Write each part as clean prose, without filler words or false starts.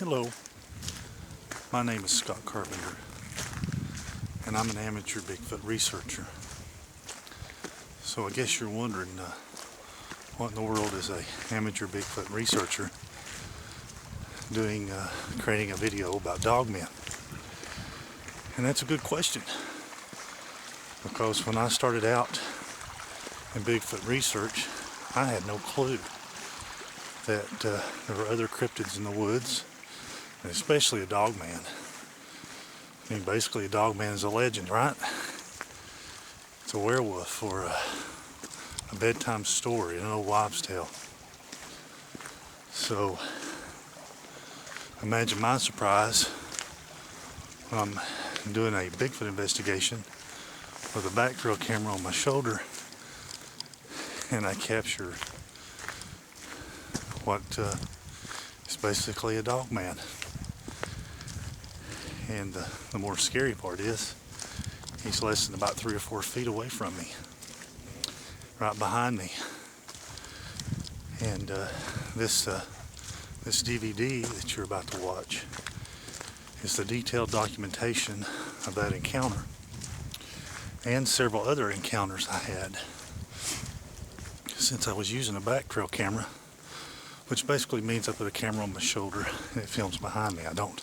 Hello, my name is Scott Carpenter, and I'm an amateur Bigfoot researcher. So I guess you're wondering what in the world is a amateur Bigfoot researcher doing creating a video about Dogman? And that's a good question, because when I started out in Bigfoot research, I had no clue that there were other cryptids in the woods, and especially a Dogman. I mean, basically a Dogman is a legend, right? It's a werewolf or a bedtime story, an old wives' tale. So imagine my surprise when I'm doing a Bigfoot investigation with a back trail camera on my shoulder, and I capture what is basically a Dogman. And the more scary part is, he's less than about 3 or 4 feet away from me, right behind me. And this DVD that you're about to watch is the detailed documentation of that encounter and several other encounters I had since I was using a back trail camera, which basically means I put a camera on my shoulder and it films behind me. I don't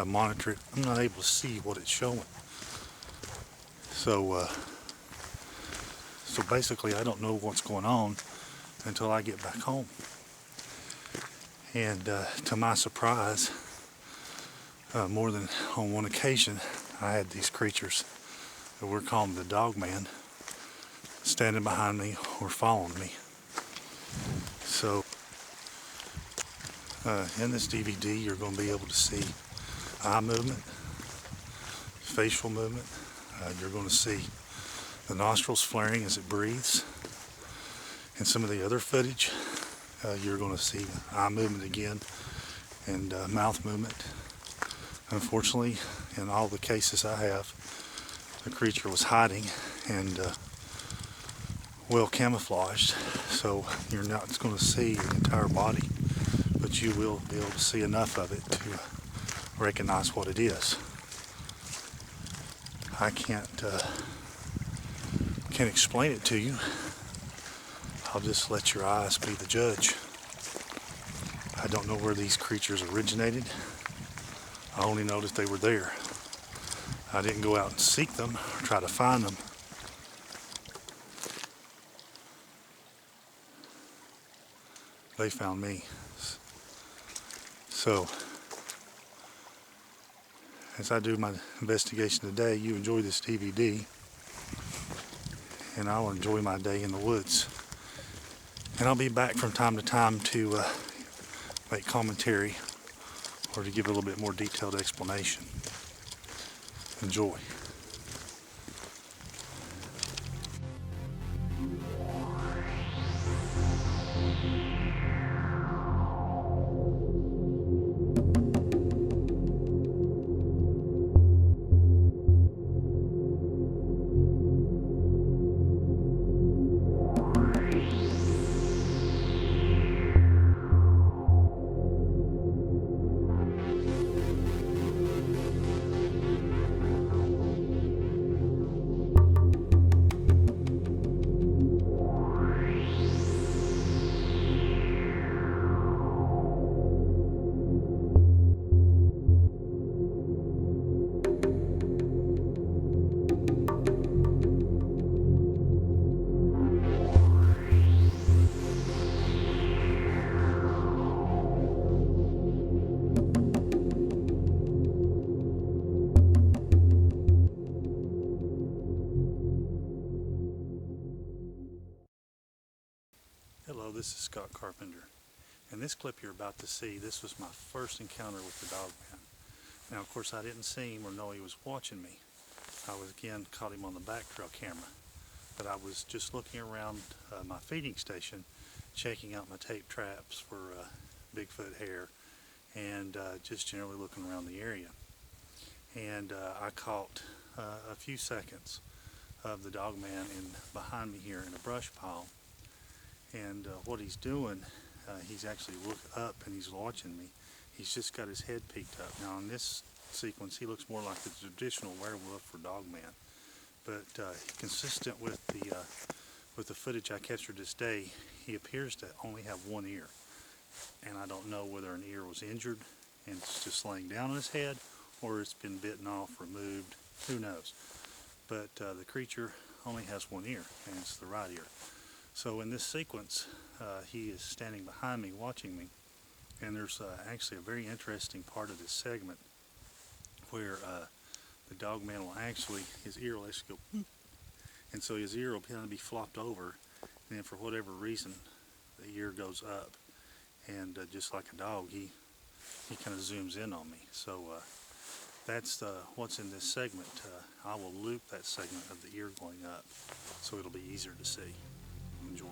monitor it. I'm not able to see what it's showing. So basically I don't know what's going on until I get back home. And to my surprise, more than on one occasion, I had these creatures that we're calling the Dogman standing behind me or following me. So in this DVD you're going to be able to see eye movement, facial movement. You're going to see the nostrils flaring as it breathes. And some of the other footage, you're going to see eye movement again and mouth movement. Unfortunately, in all the cases I have, the creature was hiding and well camouflaged, so you're not going to see the entire body, but you will be able to see enough of it to recognize what it is. I can't explain it to you. I'll just let your eyes be the judge. I don't know where these creatures originated. I only know that they were there. I didn't go out and seek them or try to find them. They found me. So, as I do my investigation today, you enjoy this DVD, and I'll enjoy my day in the woods. And I'll be back from time to time to make commentary or to give a little bit more detailed explanation. Enjoy. Hello, this is Scott Carpenter. In this clip you're about to see, this was my first encounter with the Dogman. Now, of course, I didn't see him or know he was watching me. I was again caught him on the back trail camera, but I was just looking around my feeding station, checking out my tape traps for Bigfoot hair, and just generally looking around the area. And I caught a few seconds of the Dogman behind me here in a brush pile. And what he's doing he's actually looked up and he's watching me. He's just got his head peeked up. Now in this sequence, he looks more like the traditional werewolf for Dogman, but consistent with the footage I captured this day, he appears to only have one ear, and I don't know whether an ear was injured and it's just laying down on his head, or it's been bitten off, removed. Who knows? But the creature only has one ear, and it's the right ear. So in this sequence, he is standing behind me watching me, and there's actually a very interesting part of this segment where the Dogman will actually, his ear will actually go, and so his ear will kind of be flopped over, and then for whatever reason, the ear goes up, and just like a dog, he kind of zooms in on me. So that's what's in this segment. I will loop that segment of the ear going up, so it'll be easier to see. Enjoy.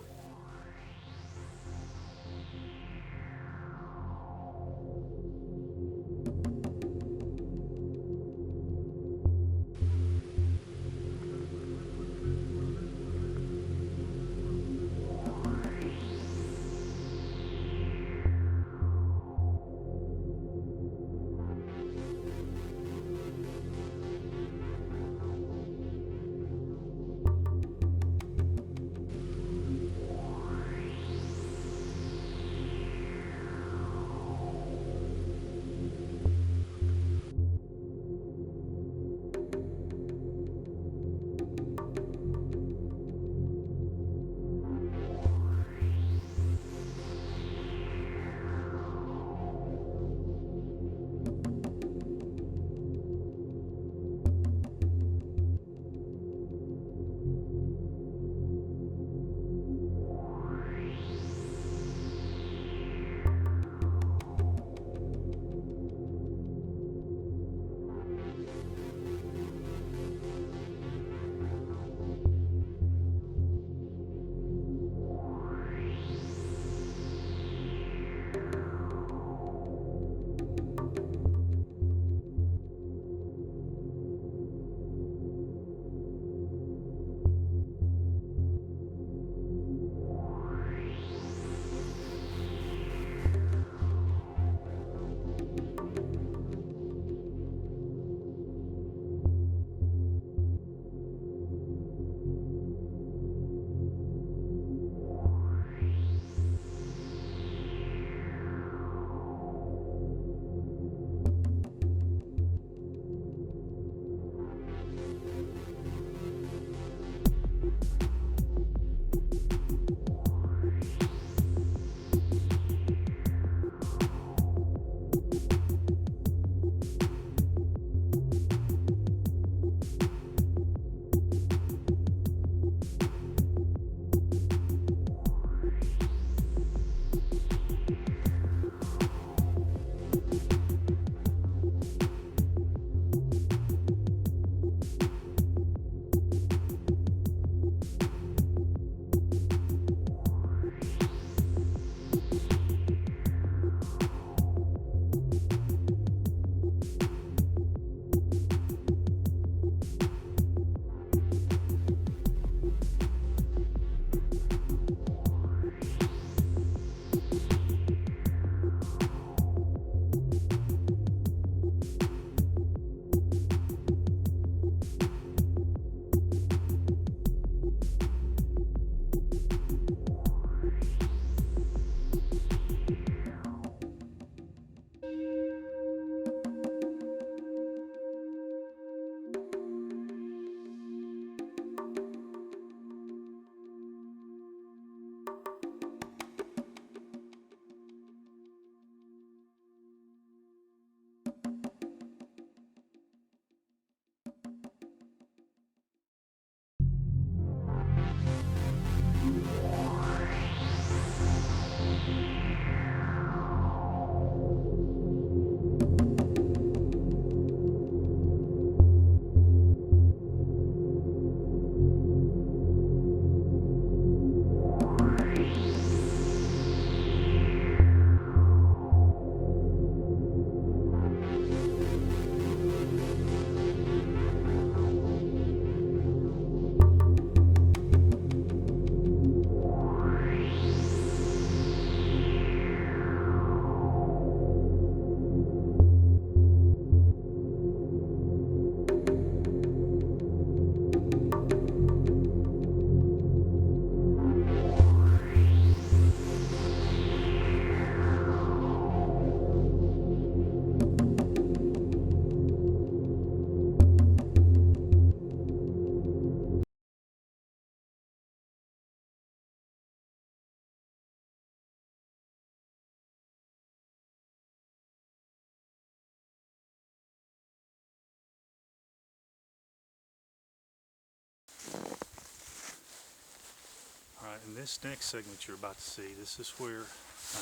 In this next segment you're about to see, this is where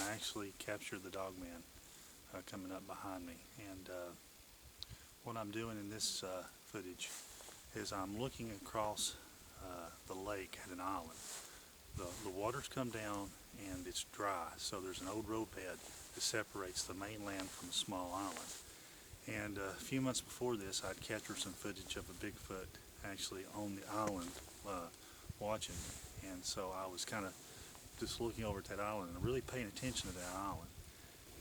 I actually captured the Dogman coming up behind me. And what I'm doing in this footage is I'm looking across the lake at an island. The water's come down and it's dry, so there's an old road bed that separates the mainland from a small island. And a few months before this, I'd captured some footage of a Bigfoot actually on the island watching me. And so I was kind of just looking over at that island and really paying attention to that island.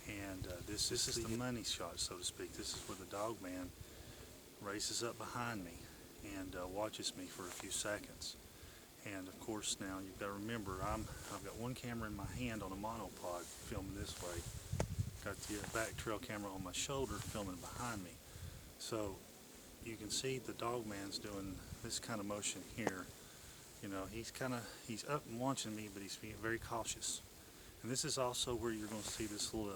And this is the money shot, so to speak. This is where the Dogman races up behind me and watches me for a few seconds. And of course now you've got to remember I've got one camera in my hand on a monopod filming this way. Got the back trail camera on my shoulder filming behind me. So you can see the Dogman's doing this kind of motion here. You know, he's up and watching me, but he's being very cautious. And this is also where you're going to see this little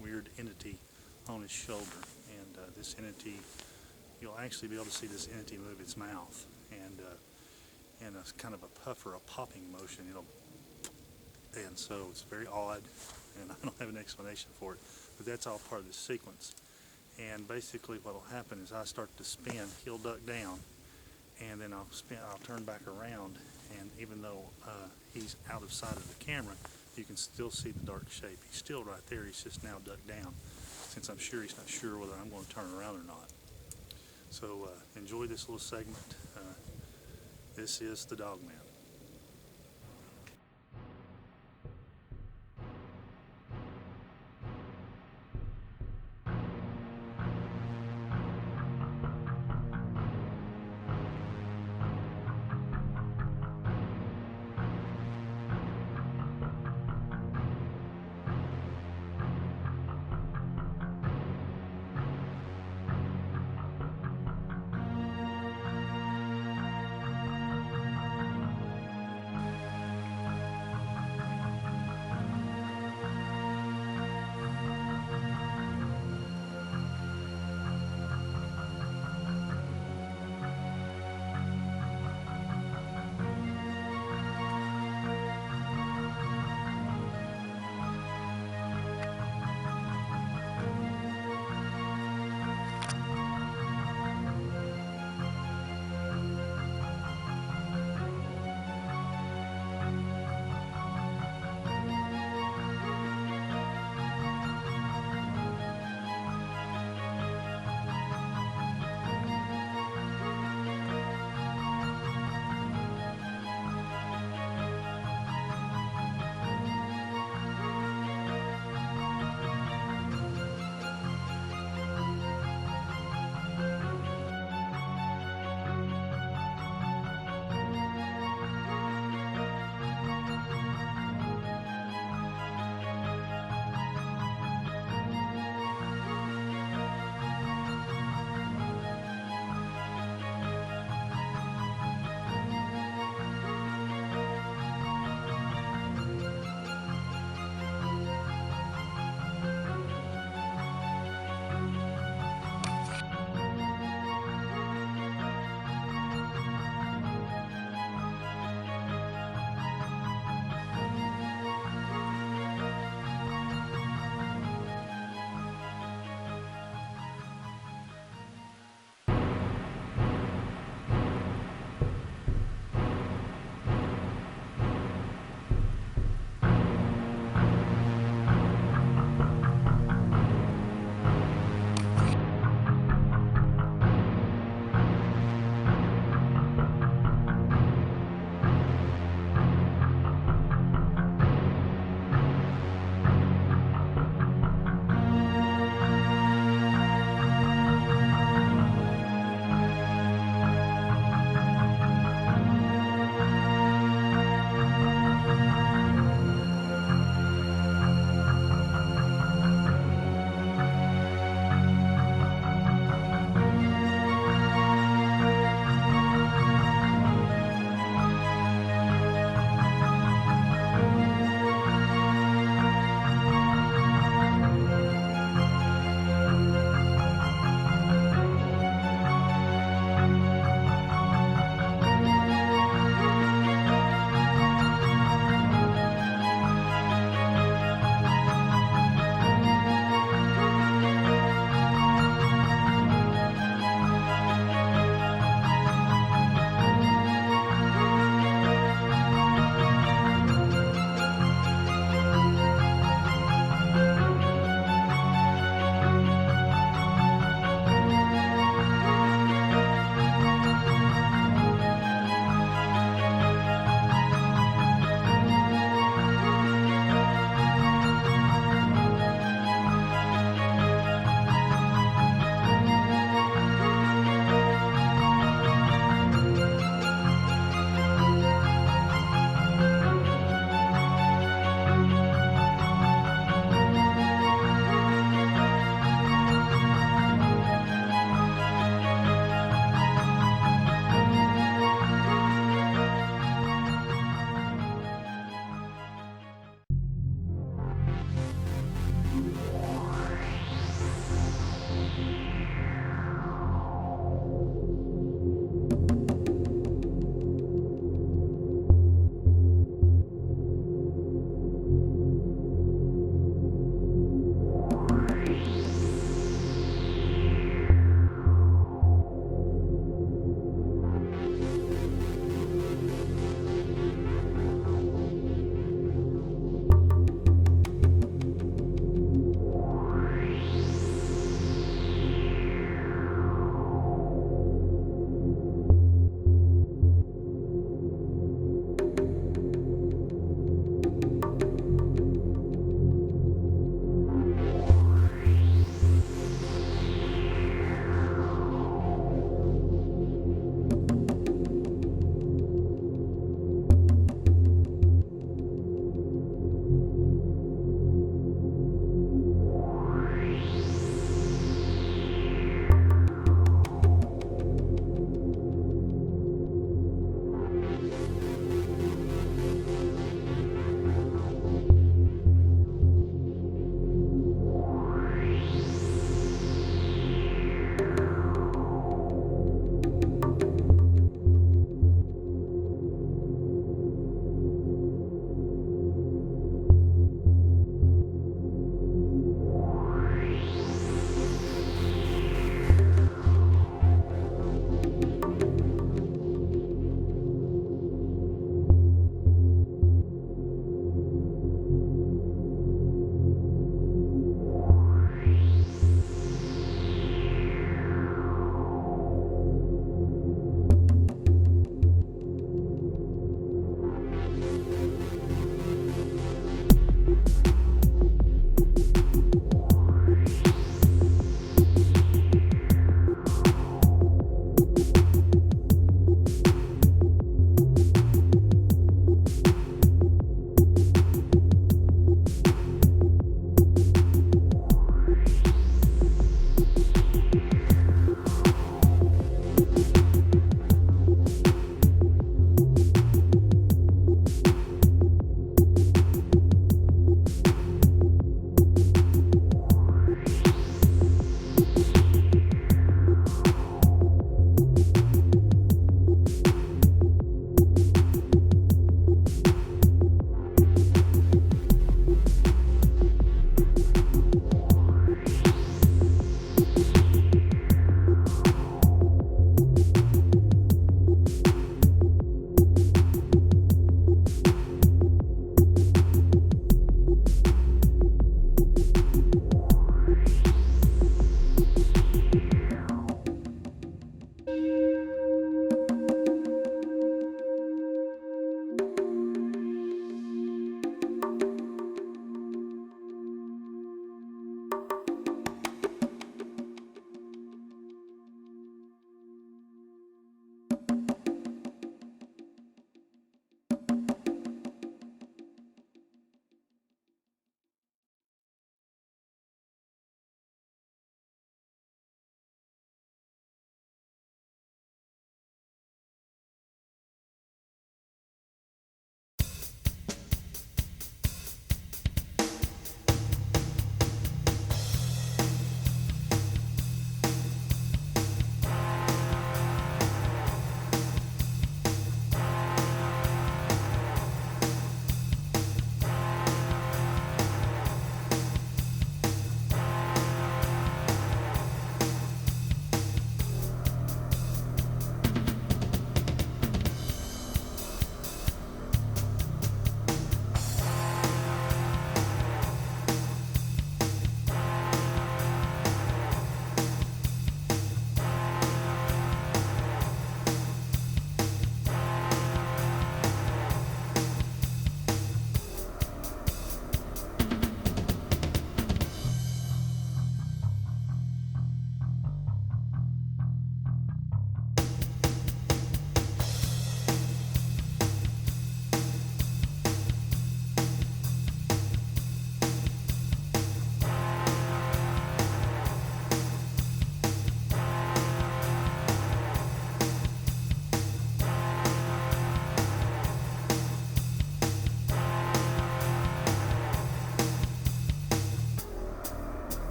weird entity on his shoulder. And this entity, you'll actually be able to see this entity move its mouth. And a kind of a puff or a popping motion. And so it's very odd, and I don't have an explanation for it, but that's all part of this sequence. And basically what will happen is I start to spin, he'll duck down, and then I'll turn back around, and even though he's out of sight of the camera, you can still see the dark shape. He's still right there, he's just now ducked down, since I'm sure he's not sure whether I'm going to turn around or not. So enjoy this little segment. This is the Dogman.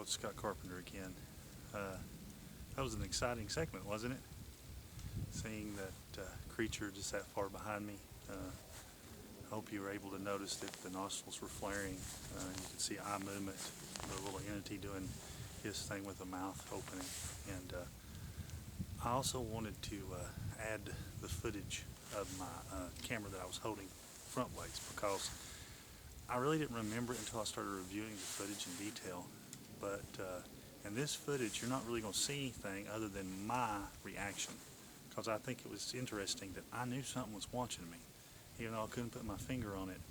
it's Scott Carpenter again. That was an exciting segment, wasn't it? Seeing that creature just that far behind me. I hope you were able to notice that the nostrils were flaring. You could see eye movement, the little entity doing his thing with the mouth opening. And I also wanted to add the footage of my camera that I was holding front ways, because I really didn't remember it until I started reviewing the footage in detail. But in this footage, you're not really going to see anything other than my reaction, because I think it was interesting that I knew something was watching me, even though I couldn't put my finger on it.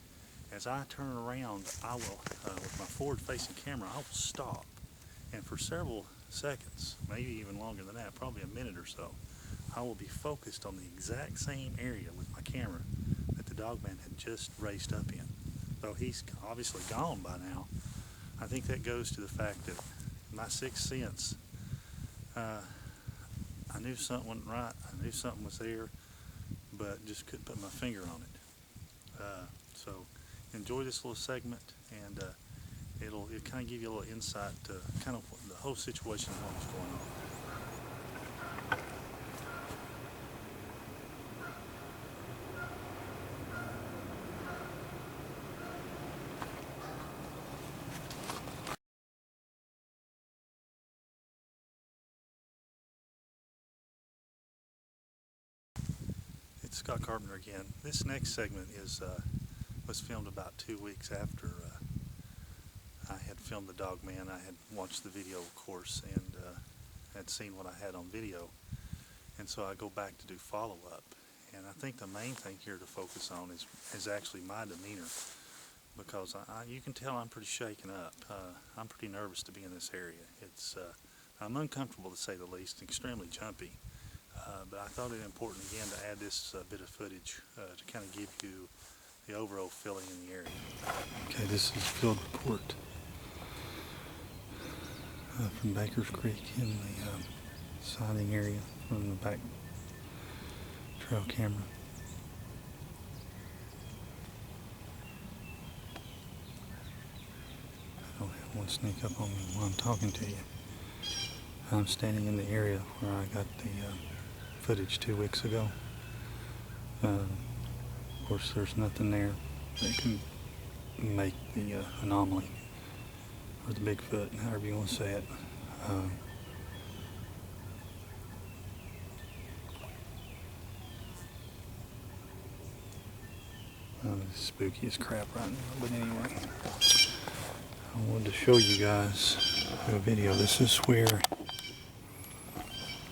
As I turn around, I will, with my forward-facing camera, I will stop, and for several seconds, maybe even longer than that, probably a minute or so, I will be focused on the exact same area with my camera that the Dogman had just raced up in. Though he's obviously gone by now, I think that goes to the fact that my sixth sense, I knew something wasn't right, I knew something was there, but just couldn't put my finger on it. So enjoy this little segment, and it'll kind of give you a little insight to kind of the whole situation of what was going on. It's Scott Carpenter again. This next segment was filmed about 2 weeks after I had filmed the Dogman. I had watched the video, of course, and had seen what I had on video. And so I go back to do follow-up. And I think the main thing here to focus on is actually my demeanor, because you can tell I'm pretty shaken up. I'm pretty nervous to be in this area. I'm uncomfortable, to say the least, extremely jumpy. But I thought it important again to add this bit of footage to kind of give you the overall feeling in the area. Okay, this is field report from Baker's Creek in the sighting area from the back trail camera. I don't have one sneak up on me while I'm talking to you. I'm standing in the area where I got the footage 2 weeks ago. Of course, there's nothing there that can make the anomaly, or the Bigfoot, however you want to say it. It's spooky as crap right now, but anyway, I wanted to show you guys a video. This is where,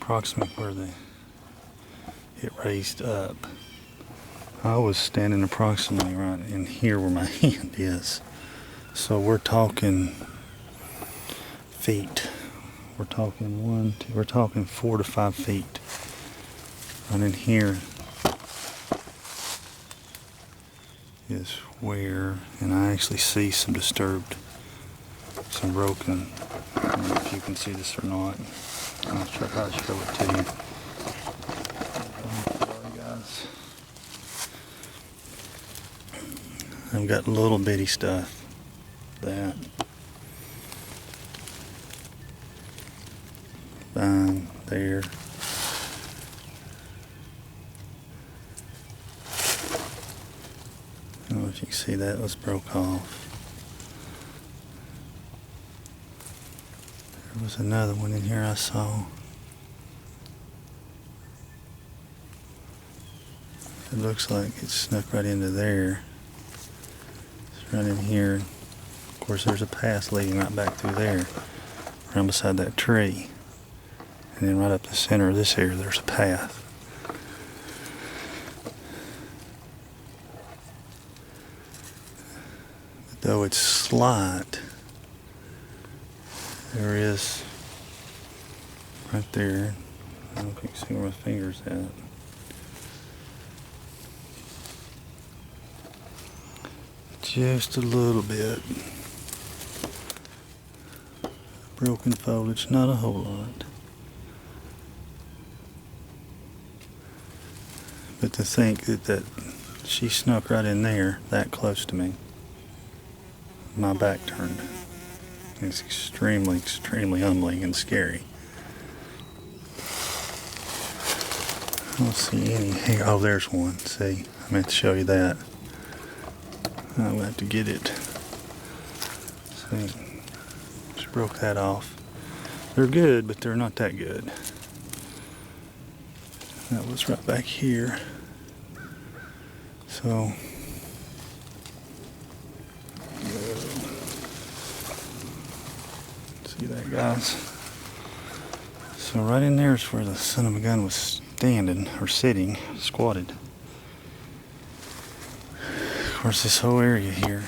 approximately where it raised up. I was standing approximately right in here where my hand is. So we're talking feet. We're talking we're talking 4 to 5 feet. Right in here is where, and I actually see some disturbed, some broken. I don't know if you can see this or not. I'll try to show it to you. Sorry guys. I've got little bitty stuff that fine there. I don't know if you can see that was broke off. There was another one in here I saw. It looks like it snuck right into there. It's right in here. Of course, there's a path leading right back through there, around beside that tree. And then right up the center of this area, there's a path. But though it's slight, there is right there. I don't know if you can see where my finger's at. Just a little bit. Broken foliage, not a whole lot. But to think that she snuck right in there, that close to me, my back turned. It's extremely, extremely humbling and scary. I don't see any here. Oh, there's one. See, I meant to show you that. I'm going to have to get it. See, just broke that off. They're good, but they're not that good. That was right back here. So, see that, guys? So right in there is where the son of a gun was standing, or sitting, squatted. Of course, this whole area here,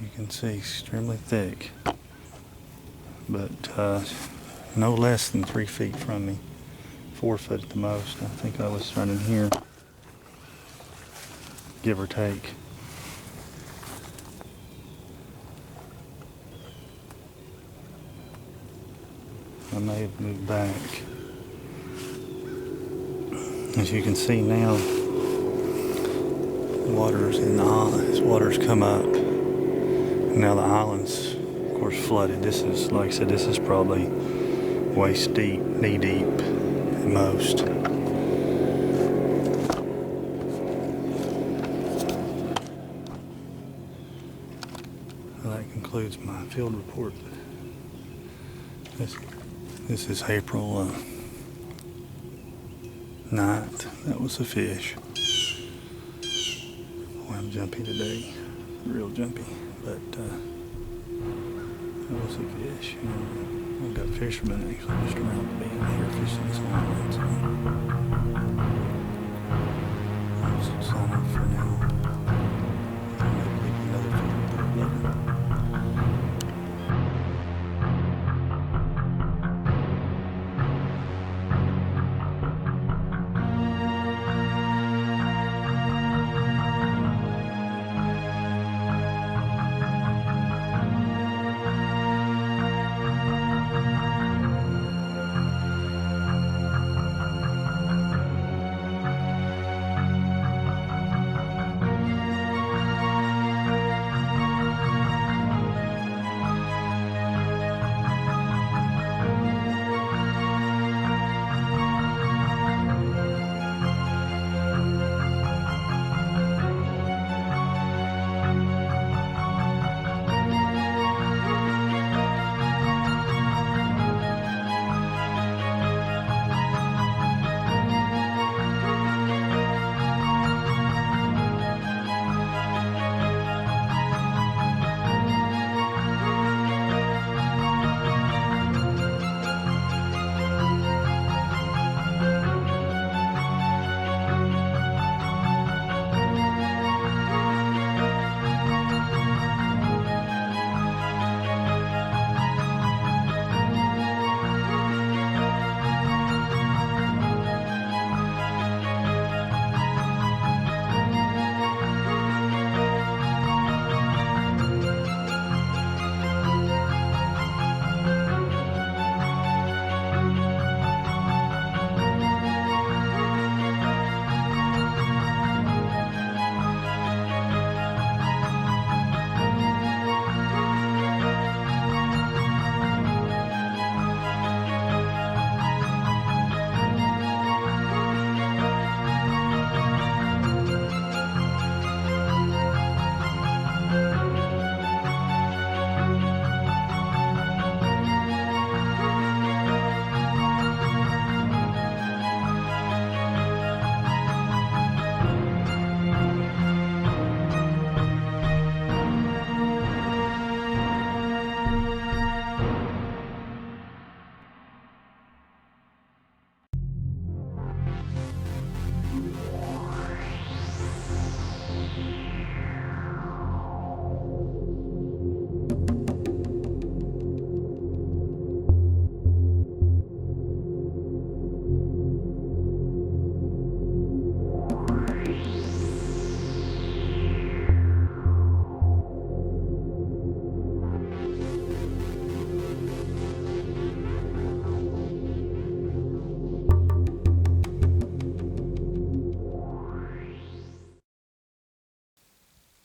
you can see, extremely thick. But no less than 3 feet from me. 4 foot at the most. I think I was running here, give or take. I may have moved back. As you can see now, water's in the island. This water's come up. Now the island's, of course, flooded. This is, like I said, this is probably waist deep, knee deep at most. Well, that concludes my field report. This is April 9th. That was a fish. Boy, I'm jumpy today. Real jumpy. But that was a fish. And I've got fishermen actually just around the bend here fishing this morning. So I'll just sign off for now. Maybe another field report later.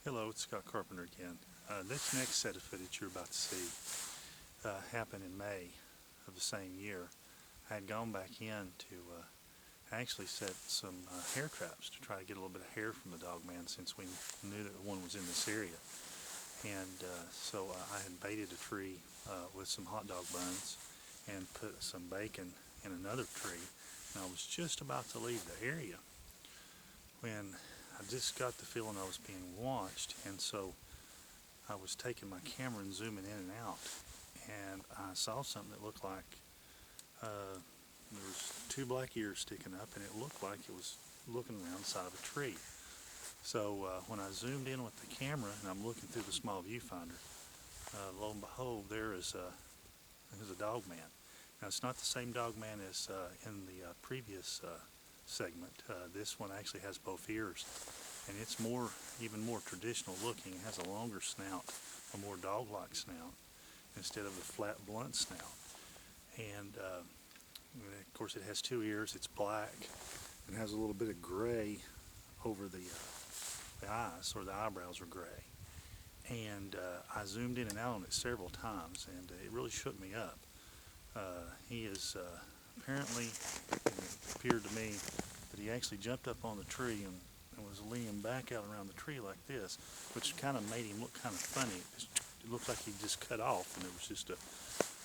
Hello, it's Scott Carpenter again. This next set of footage you're about to see happened in May of the same year. I had gone back in to actually set some hair traps to try to get a little bit of hair from the Dogman, since we knew that one was in this area. And so I had baited a tree with some hot dog buns and put some bacon in another tree, and I was just about to leave the area when I just got the feeling I was being watched. And so I was taking my camera and zooming in and out, and I saw something that looked like there was two black ears sticking up, and it looked like it was looking around the side of a tree. So when I zoomed in with the camera and I'm looking through the small viewfinder, lo and behold, there's a Dogman. Now, it's not the same Dogman as in the previous segment. This one actually has both ears, and it's even more traditional looking. It has a longer snout, a more dog-like snout, instead of the flat, blunt snout. And of course, it has two ears. It's black and has a little bit of gray over the eyes, or the eyebrows are gray. And I zoomed in and out on it several times, and it really shook me up. He is apparently, it appeared to me that he actually jumped up on the tree and was leaning back out around the tree like this, which kind of made him look kind of funny. It looked like he just cut off and there was just a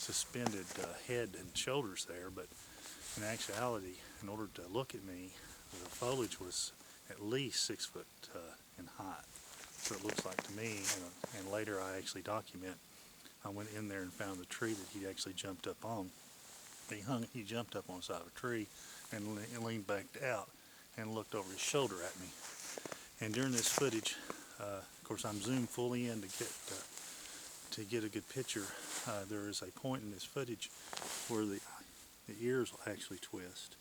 suspended head and shoulders there. But in actuality, in order to look at me, the foliage was at least 6 foot in height. So it looks like to me, and later I actually document, I went in there and found the tree that he actually jumped up on. He jumped up on the side of a tree and leaned back out and looked over his shoulder at me. And during this footage, of course, I'm zoomed fully in to get a good picture. There is a point in this footage where the ears will actually twist,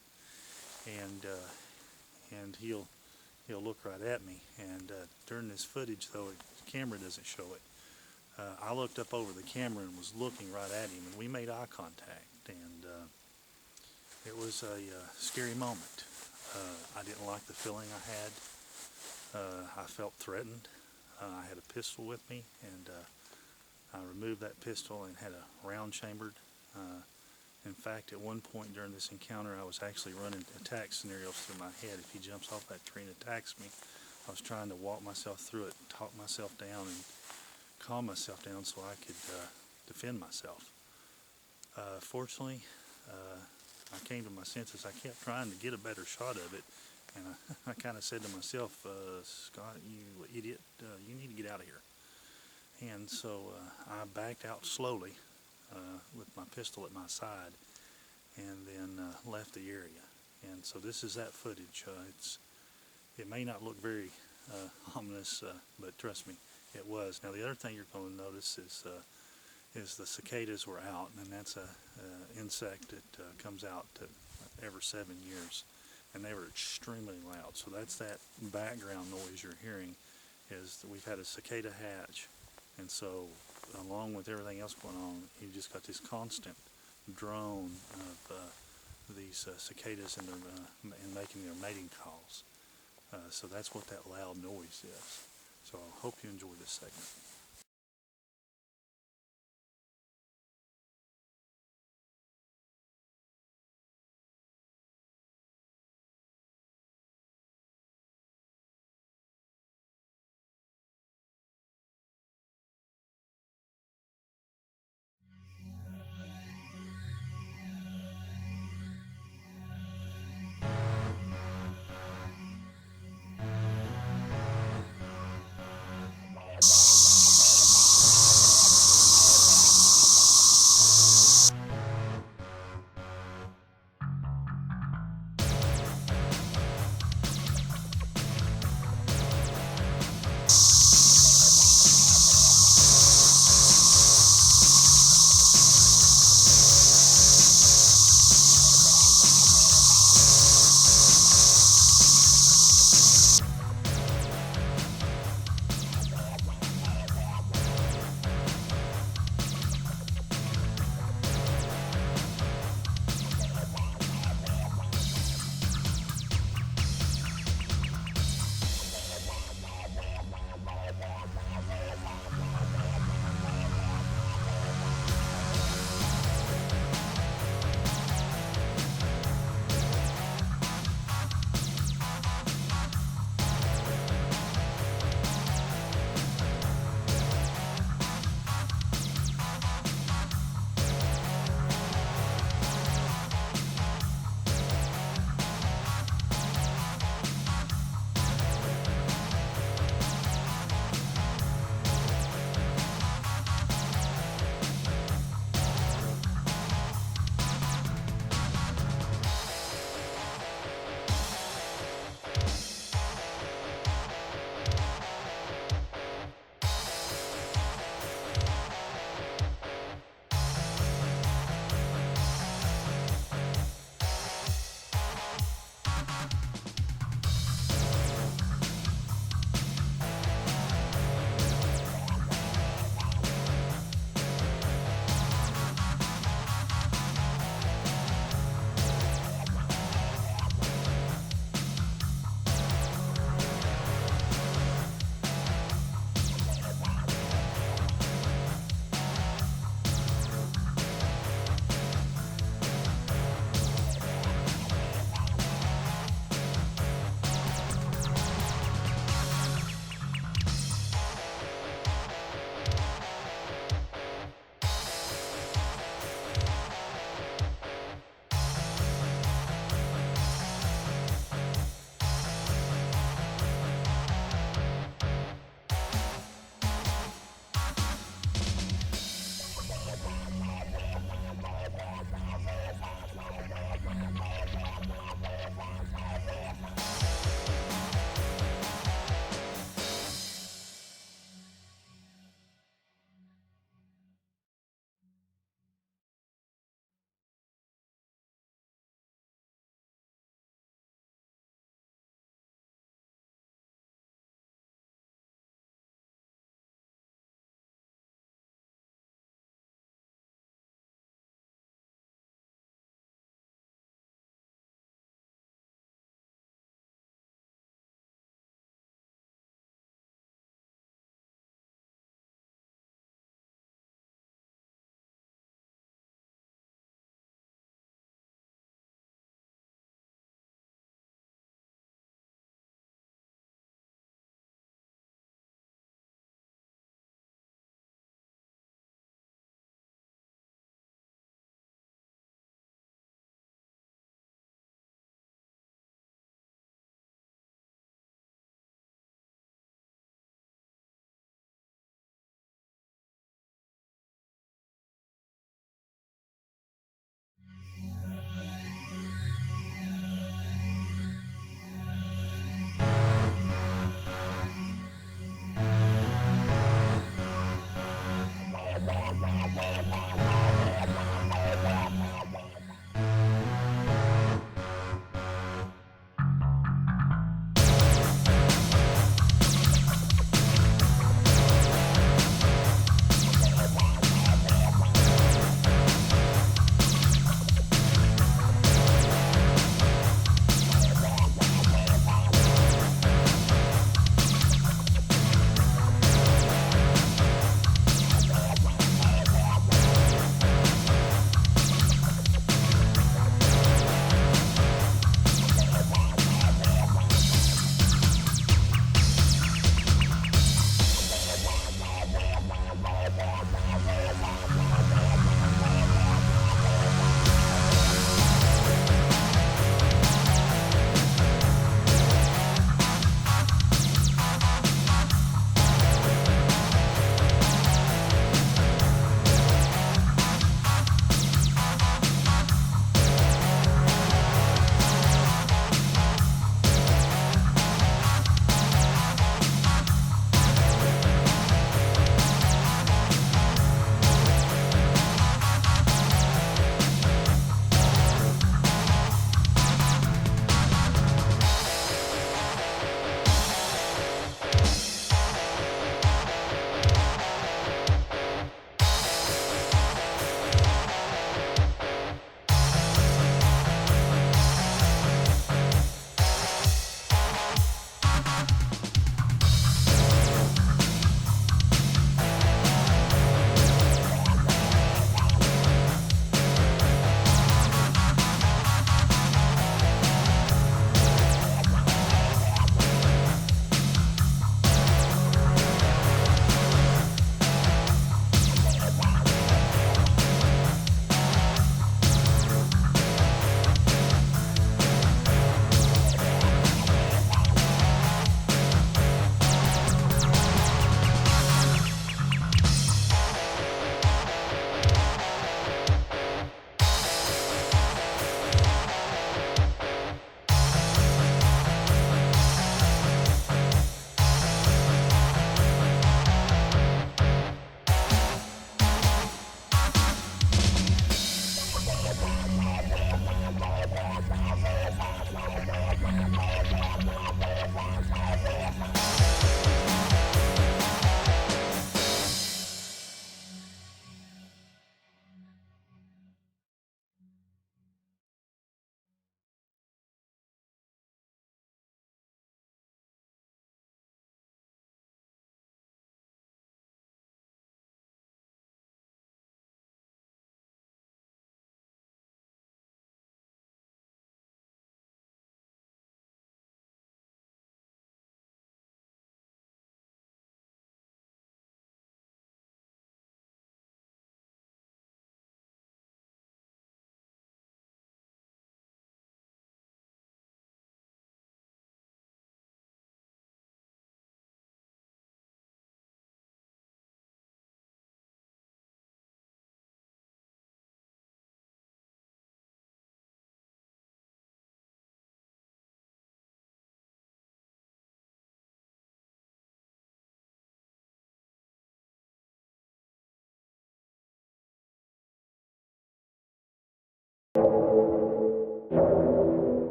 and he'll look right at me. And during this footage, though the camera doesn't show it, I looked up over the camera and was looking right at him, and we made eye contact, and it was a scary moment. I didn't like the feeling I had. I felt threatened. I had a pistol with me, and I removed that pistol and had a round chambered. In fact, at one point during this encounter, I was actually running attack scenarios through my head. If he jumps off that tree and attacks me, I was trying to walk myself through it, talk myself down, and calm myself down so I could defend myself. Fortunately, I came to my senses. I kept trying to get a better shot of it, and I kind of said to myself, Scott, you idiot, you need to get out of here. And so I backed out slowly with my pistol at my side, and then left the area. And so this is that footage. It may not look very ominous, but trust me, it was. Now, the other thing you're going to notice is the cicadas were out, and that's a insect that comes out every 7 years, and they were extremely loud. So that's that background noise you're hearing, is that we've had a cicada hatch, and so along with everything else going on, you just got this constant drone of these cicadas and making their mating calls. So that's what that loud noise is. So I hope you enjoy this segment.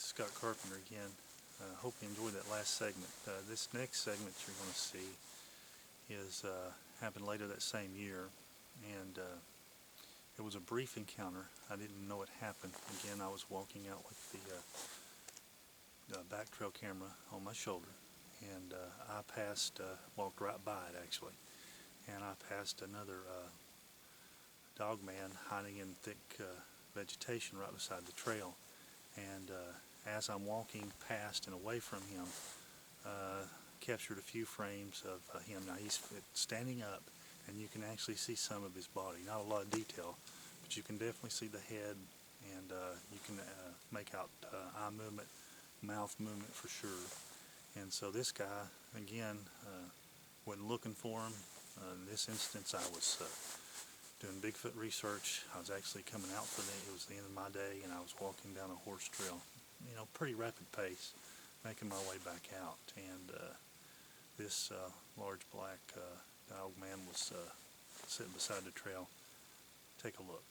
This is Scott Carpenter again. Hope you enjoyed that last segment. This next segment you're going to see is happened later that same year, and it was a brief encounter. I didn't know it happened. Again, I was walking out with the back trail camera on my shoulder, and I walked right by it actually, and I passed another dogman hiding in thick vegetation right beside the trail. And as I'm walking past and away from him, captured a few frames of him. Now he's standing up, and you can actually see some of his body. Not a lot of detail, but you can definitely see the head, and you can make out eye movement, mouth movement for sure. And so this guy, again, went looking for him. In this instance, I was doing Bigfoot research. I was actually coming out it was the end of my day, and I was walking down a horse trail, pretty rapid pace, making my way back out. And this large black dog man was sitting beside the trail. Take a look.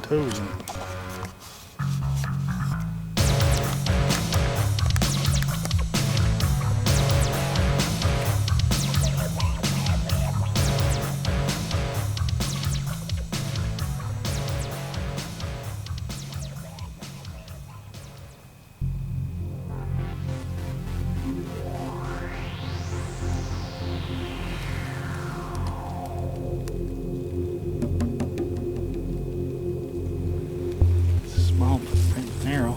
toes in it. Small but narrow.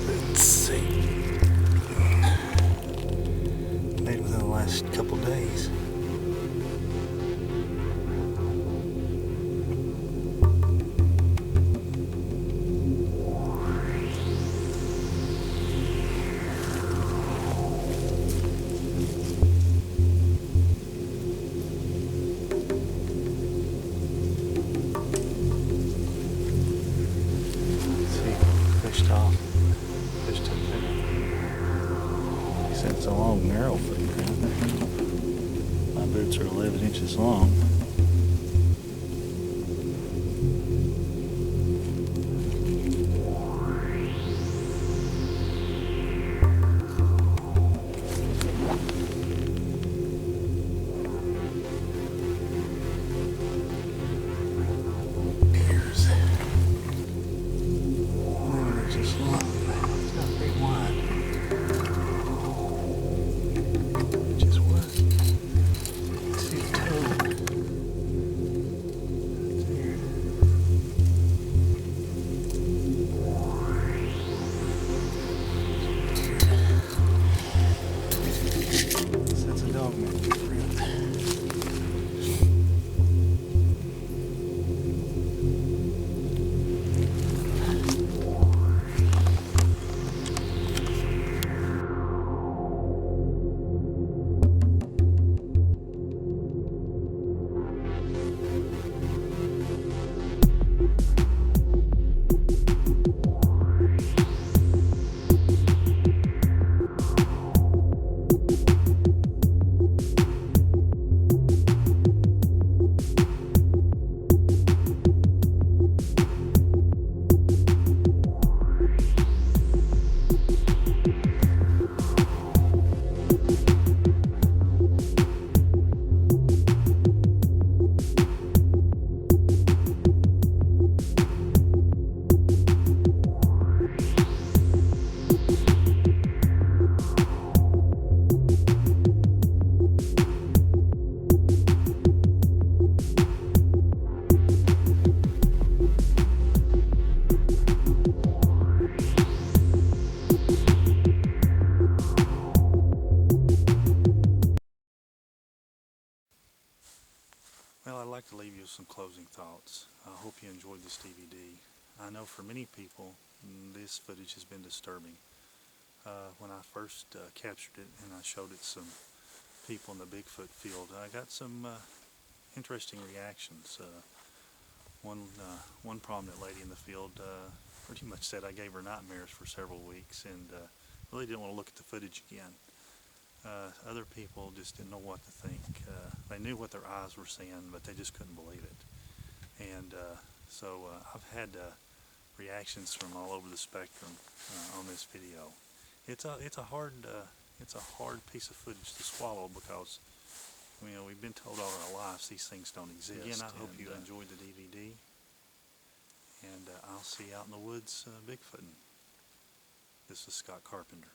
Let's see. Made within the last couple days. Fished off. Fished to the middle. He said it's a long, narrow foot ground. My boots are 11 inches long. That's a Dogman print. Well, I'd like to leave you with some closing thoughts. I hope you enjoyed this DVD. I know for many people, this footage has been disturbing. When I first captured it and I showed it to some people in the Bigfoot field, I got some interesting reactions. One prominent lady in the field pretty much said I gave her nightmares for several weeks and really didn't want to look at the footage again. Other people just didn't know what to think. They knew what their eyes were seeing, but they just couldn't believe it. And so I've had reactions from all over the spectrum on this video. It's a hard piece of footage to swallow because we've been told all our lives these things don't exist. Again, I hope you enjoyed the DVD, and I'll see you out in the woods Bigfooting. This is Scott Carpenter.